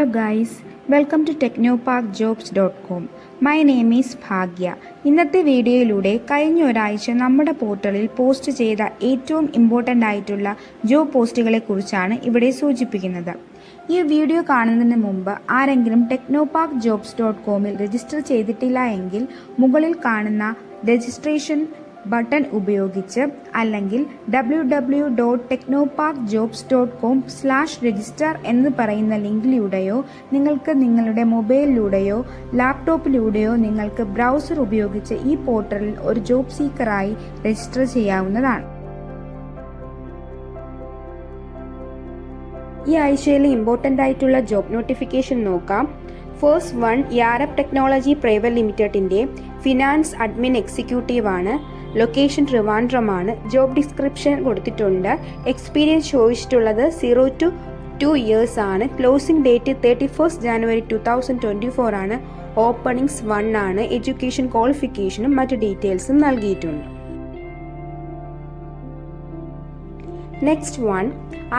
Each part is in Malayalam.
guys, welcome to technoparkjobs.com. My name is ഭാഗ്യ. ഇന്നത്തെ വീഡിയോയിലൂടെ കഴിഞ്ഞ ഒരാഴ്ച നമ്മുടെ പോർട്ടലിൽ പോസ്റ്റ് ചെയ്ത ഏറ്റവും ഇമ്പോർട്ടൻ്റ് ആയിട്ടുള്ള ജോബ് പോസ്റ്റുകളെ കുറിച്ചാണ് ഇവിടെ സൂചിപ്പിക്കുന്നത്. ഈ വീഡിയോ കാണുന്നതിന് മുമ്പ് ആരെങ്കിലും technoparkjobs.comൽ രജിസ്റ്റർ ചെയ്തിട്ടില്ല എങ്കിൽ മുകളിൽ കാണുന്ന രജിസ്ട്രേഷൻ ബട്ടൺ ഉപയോഗിച്ച് അല്ലെങ്കിൽ www.technoparkjobs.com/register എന്ന് പറയുന്ന ലിങ്കിലൂടെയോ നിങ്ങൾക്ക് നിങ്ങളുടെ മൊബൈലിലൂടെയോ ലാപ്ടോപ്പിലൂടെയോ നിങ്ങൾക്ക് ബ്രൗസർ ഉപയോഗിച്ച് ഈ പോർട്ടലിൽ ഒരു ജോബ് സീക്കറായി രജിസ്റ്റർ ചെയ്യാവുന്നതാണ്. ഈ ആഴ്ചയിലെ ഇമ്പോർട്ടൻ്റ് ആയിട്ടുള്ള ജോബ് നോട്ടിഫിക്കേഷൻ നോക്കാം. ഫസ്റ്റ് വൺ യാരപ് ടെക്നോളജി പ്രൈവറ്റ് ലിമിറ്റഡിൻ്റെ ഫിനാൻസ് അഡ്മിൻ എക്സിക്യൂട്ടീവ് ആണ്. ലൊക്കേഷൻ ട്രിവാൻഡ്രമാണ്. ജോബ് ഡിസ്ക്രിപ്ഷൻ കൊടുത്തിട്ടുണ്ട്. എക്സ്പീരിയൻസ് ചോദിച്ചിട്ടുള്ളത് 0 to 2 years ആണ്. ക്ലോസിംഗ് ഡേറ്റ് 31 January 2024 ആണ്. ഓപ്പണിംഗ്സ് 1 ആണ്. എഡ്യൂക്കേഷൻ ക്വാളിഫിക്കേഷനും മറ്റ് ഡീറ്റെയിൽസും നൽകിയിട്ടുണ്ട്. Next one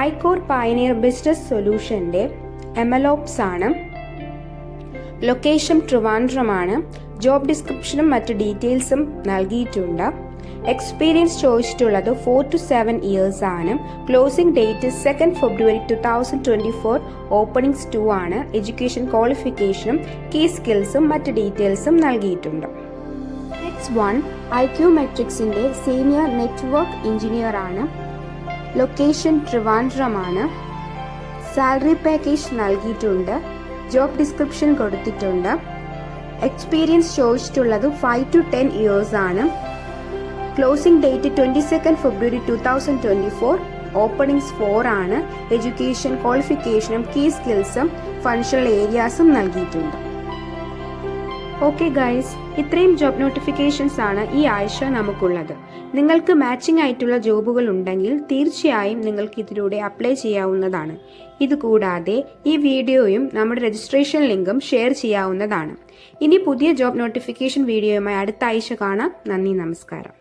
iCore pioneer business സൊല്യൂഷൻ്റെ MLOps ആണ്. ലൊക്കേഷൻ ട്രിവാൻഡ്രമാണ്. ജോബ് ഡിസ്ക്രിപ്ഷനും മറ്റ് ഡീറ്റെയിൽസും നൽകിയിട്ടുണ്ട്. എക്സ്പീരിയൻസ് ചോദിച്ചിട്ടുള്ളത് 4 to 7 years ആണ്. Closing date 2 February 2024. ഓപ്പണിംഗ്സ് 2 ആണ്. എഡ്യൂക്കേഷൻ ക്വാളിഫിക്കേഷനും കീ സ്കിൽസും മറ്റ് ഡീറ്റെയിൽസും നൽകിയിട്ടുണ്ട്. നെക്സ്റ്റ് വൺ IQmetricsൻ്റെ സീനിയർ നെറ്റ്വർക്ക് എഞ്ചിനീയർ ആണ്. ലൊക്കേഷൻ ട്രിവാൻഡ്രമാണ്. സാലറി പാക്കേജ് നൽകിയിട്ടുണ്ട്. ജോബ് ഡിസ്ക്രിപ്ഷൻ കൊടുത്തിട്ടുണ്ട്. എക്സ്പീരിയൻസ് ചോദിച്ചിട്ടുള്ളത് 5 to 10 years ആണ്. Closing date 22 February 2024. ഓപ്പണിംഗ്സ് 4 ആണ്. എഡ്യൂക്കേഷൻ ക്വാളിഫിക്കേഷനും കീ സ്കിൽസും ഫങ്ഷണൽ ഏരിയാസും നൽകിയിട്ടുണ്ട്. ഓക്കെ ഗൈസ്, ഇത്രയും ജോബ് നോട്ടിഫിക്കേഷൻസ് ആണ് ഈ ആഴ്ച നമുക്കുള്ളത്. നിങ്ങൾക്ക് മാച്ചിങ് ആയിട്ടുള്ള ജോബുകൾ ഉണ്ടെങ്കിൽ തീർച്ചയായും നിങ്ങൾക്ക് ഇതിലൂടെ അപ്ലൈ ചെയ്യാവുന്നതാണ്. ഇതുകൂടാതെ ഈ വീഡിയോയും നമ്മുടെ രജിസ്ട്രേഷൻ ലിങ്കും ഷെയർ ചെയ്യാവുന്നതാണ്. ഇനി പുതിയ ജോബ് നോട്ടിഫിക്കേഷൻ വീഡിയോയുമായി അടുത്ത ആഴ്ച കാണാം. നന്ദി, നമസ്കാരം.